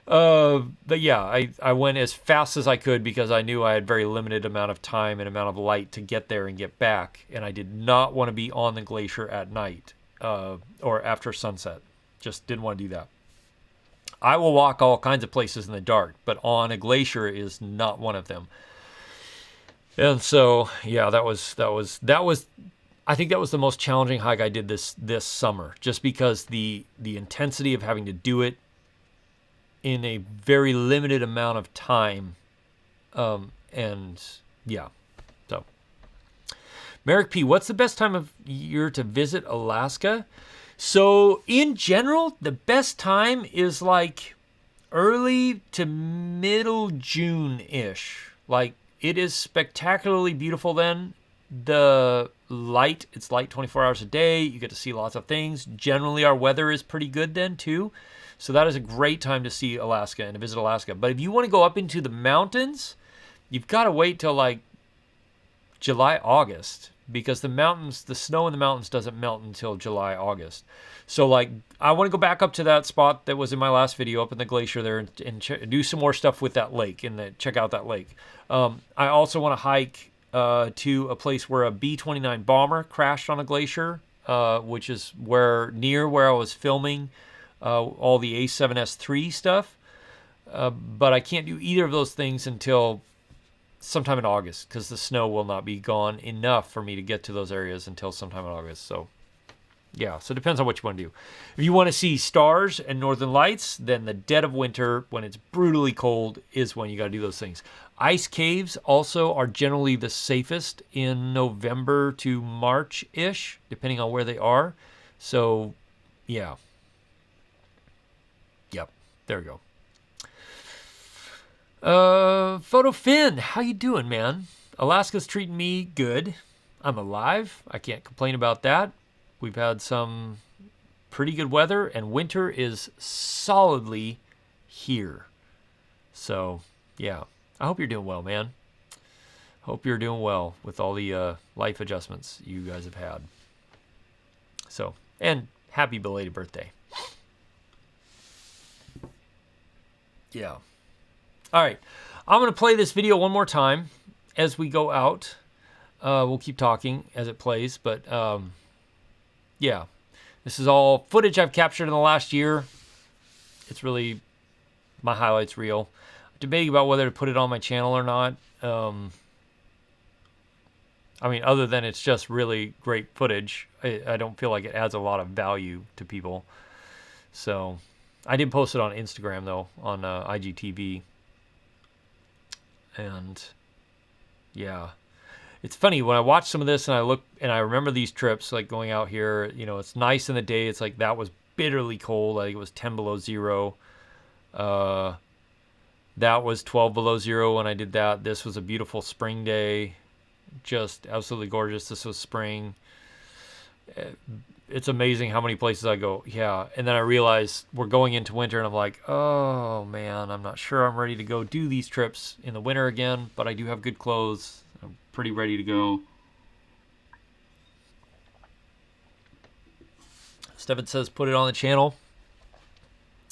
But yeah, I went as fast as I could because I knew I had very limited amount of time and amount of light to get there and get back. And I did not want to be on the glacier at night, or after sunset. Just didn't want to do that. I will walk all kinds of places in the dark, but on a glacier is not one of them. And so, yeah, that was, I think that was the most challenging hike I did this summer, just because the intensity of having to do it in a very limited amount of time. And yeah, so. Merrick P, what's the best time of year to visit Alaska? So in general, the best time is like early to middle June-ish. Like, it is spectacularly beautiful then. It's light 24 hours a day. You get to see lots of things. Generally, our weather is pretty good then too. So that is a great time to see Alaska and to visit Alaska. But if you want to go up into the mountains, you've got to wait till like July, August, because the snow in the mountains doesn't melt until July, August. So like, I want to go back up to that spot that was in my last video up in the glacier there and do some more stuff with that lake and check out that lake. I also want to hike to a place where a B-29 bomber crashed on a glacier, which is near where I was filming all the A7sIII stuff. but I can't do either of those things until sometime in August because the snow will not be gone enough for me to get to those areas until sometime in August. So yeah, so it depends on what you want to do. If you want to see stars and northern lights, then the dead of winter, when it's brutally cold, is when you got to do those things. Ice caves also are generally the safest in November to March-ish, depending on where they are. So, yeah. Yep, there we go. Photo Finn, how you doing, man? Alaska's treating me good. I'm alive. I can't complain about that. We've had some pretty good weather, and winter is solidly here. So, yeah. I hope you're doing well, man. Hope you're doing well with all the life adjustments you guys have had. So, and happy belated birthday. Yeah. All right. I'm going to play this video one more time as we go out. We'll keep talking as it plays, but yeah, this is all footage I've captured in the last year. It's really my highlights reel. Debating about whether to put it on my channel or not. I mean, other than it's just really great footage, I don't feel like it adds a lot of value to people. So I did post it on Instagram, though, on IGTV. And yeah, it's funny when I watch some of this and I look and I remember these trips, like going out here, you know, it's nice in the day. It's like that was bitterly cold. I think it was 10 below zero. That was 12 below zero when I did that. This was a beautiful spring day. Just absolutely gorgeous. This was spring. It's amazing how many places I go, yeah. And then I realize we're going into winter and I'm like, oh man, I'm not sure I'm ready to go do these trips in the winter again, but I do have good clothes. I'm pretty ready to go. Stefan says, put it on the channel.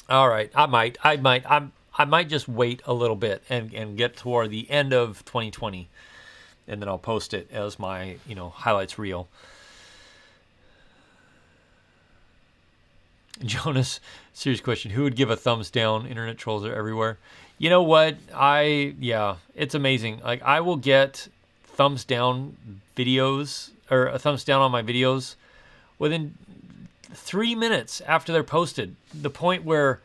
All right, I might just wait a little bit and get toward the end of 2020, and then I'll post it as my, you know, highlights reel. Jonas, serious question. Who would give a thumbs down? Internet trolls are everywhere. You know what? Yeah, it's amazing. Like, I will get thumbs down videos, or a thumbs down on my videos within 3 minutes after they're posted. The point where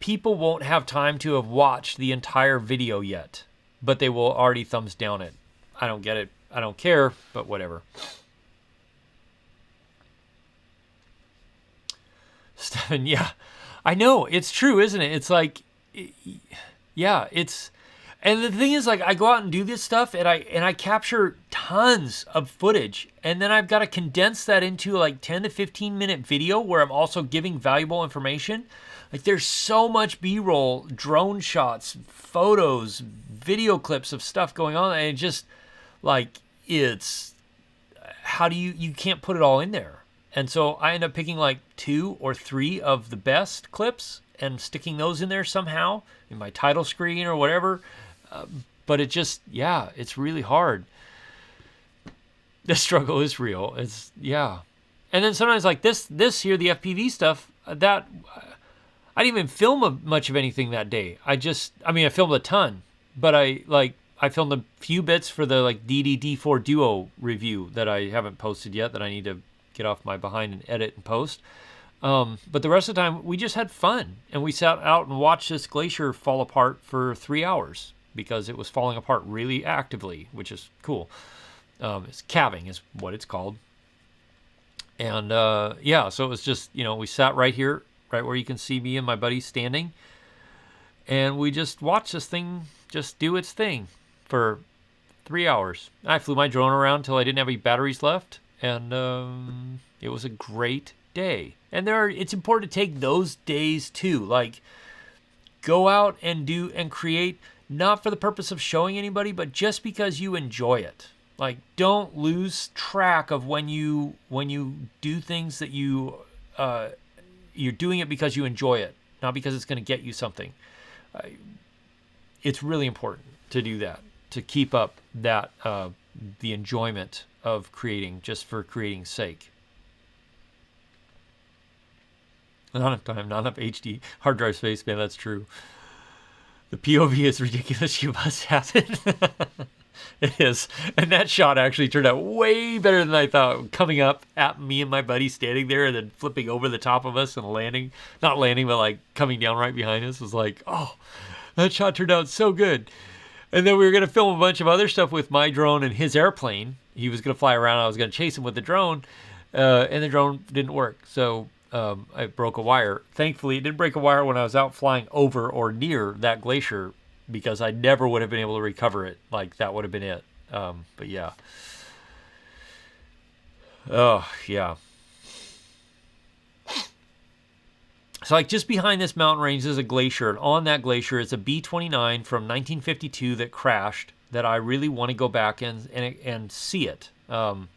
people won't have time to have watched the entire video yet, but they will already thumbs down it. I don't get it. I don't care, but whatever. Stephen, yeah, I know. It's true, isn't it? It's like, yeah, it's, and the thing is, like, I go out and do this stuff, and I capture tons of footage, and then I've got to condense that into like 10 to 15 minute video where I'm also giving valuable information. Like, there's so much B-roll, drone shots, photos, video clips of stuff going on, and it just, like, it's, how do you can't put it all in there. And so I end up picking like 2 or 3 of the best clips and sticking those in there somehow in my title screen or whatever. But it just, yeah, it's really hard. The struggle is real. It's, yeah. And then sometimes like this here, the FPV stuff, that I didn't even film much of anything that day. I filmed a ton, but I filmed a few bits for the like DD-D4 Duo review that I haven't posted yet that I need to get off my behind and edit and post. But the rest of the time, we just had fun. And we sat out and watched this glacier fall apart for 3 hours because it was falling apart really actively, which is cool. It's calving is what it's called. And yeah, so it was just, you know, we sat right here, right where you can see me and my buddy standing. And we just watched this thing just do its thing for 3 hours. I flew my drone around until I didn't have any batteries left. And it was a great day. And it's important to take those days too. Like, go out and do and create, not for the purpose of showing anybody, but just because you enjoy it. Like, don't lose track of when you do things that you're doing it because you enjoy it, not because it's going to get you something. It's really important to do that, to keep up that the enjoyment of creating just for creating's sake. Not enough time, not enough HD hard drive space, man. That's true. The POV is ridiculous. You must have it. It is. And that shot actually turned out way better than I thought. Coming up at me and my buddy standing there and then flipping over the top of us and landing. Not landing, but like coming down right behind us was like, oh, that shot turned out so good. And then we were going to film a bunch of other stuff with my drone and his airplane. He was going to fly around. I was going to chase him with the drone. And the drone didn't work. So I broke a wire. Thankfully, it didn't break a wire when I was out flying over or near that glacier, because I never would have been able to recover it. Like, that would have been it. But yeah. Oh, yeah. So, like, just behind this mountain range is a glacier. And on that glacier is a B-29 from 1952 that crashed that I really want to go back and see it. And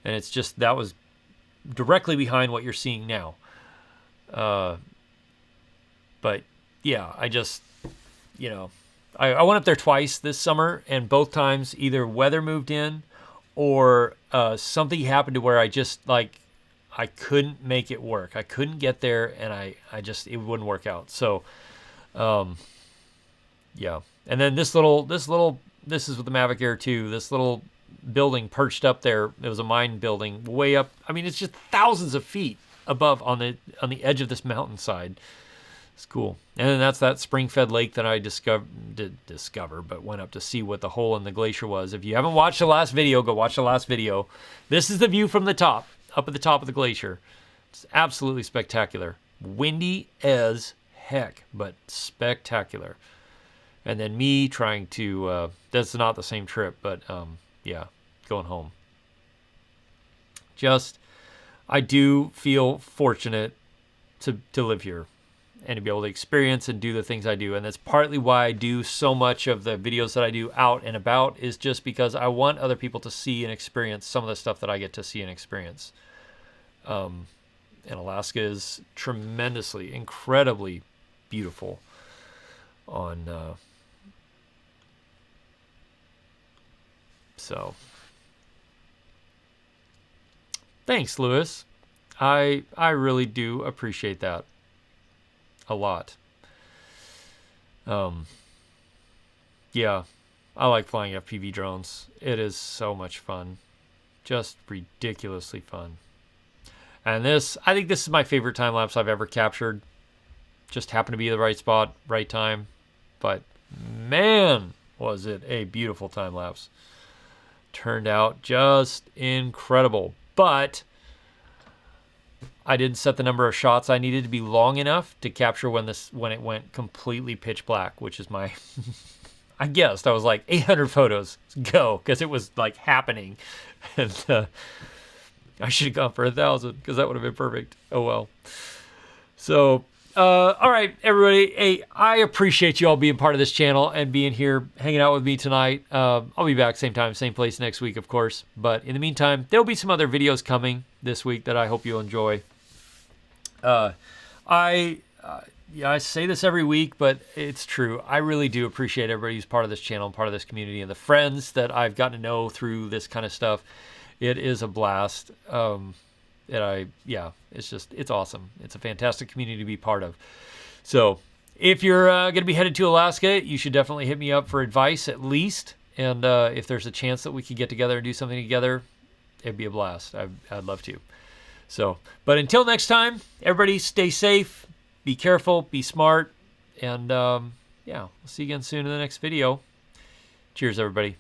it's just, that was directly behind what you're seeing now. But, yeah, I just... You know, I went up there twice this summer, and both times either weather moved in or something happened to where I just, like, I couldn't make it work. I couldn't get there, and I just, it wouldn't work out. So, yeah. And then this is with the Mavic Air 2, this little building perched up there. It was a mine building way up. I mean, it's just thousands of feet above on the edge of this mountainside. It's cool. And then that's that spring-fed lake that I but went up to see what the hole in the glacier was. If you haven't watched the last video, go watch the last video. This is the view from the top, up at the top of the glacier. It's absolutely spectacular. Windy as heck, but spectacular. And then me trying to, that's not the same trip, but yeah, going home. Just, I do feel fortunate to live here and to be able to experience and do the things I do. And that's partly why I do so much of the videos that I do out and about, is just because I want other people to see and experience some of the stuff that I get to see and experience. And Alaska is tremendously, incredibly beautiful on, so thanks, Lewis. I really do appreciate that a lot. Yeah, I like flying FPV drones. It is so much fun. Just ridiculously fun. And I think this is my favorite time lapse I've ever captured. Just happened to be the right spot, right time. But man, was it a beautiful time lapse. Turned out just incredible. But I didn't set the number of shots I needed to be long enough to capture when it went completely pitch black, which is my... I guessed. I was like, 800 photos, go, because it was like happening. And I should have gone for 1,000 because that would have been perfect. Oh, well. So, all right, everybody. Hey, I appreciate you all being part of this channel and being here, hanging out with me tonight. I'll be back same time, same place next week, of course. But in the meantime, there'll be some other videos coming this week that I hope you'll enjoy. Yeah, I say this every week, but it's true. I really do appreciate everybody who's part of this channel and part of this community, and the friends that I've gotten to know through this kind of stuff. It is a blast. It's awesome. It's a fantastic community to be part of. So if you're going to be headed to Alaska, you should definitely hit me up for advice at least. And if there's a chance that we could get together and do something together, it'd be a blast. I'd love to. So, but until next time, everybody stay safe, be careful, be smart, and yeah, we'll see you again soon in the next video. Cheers, everybody.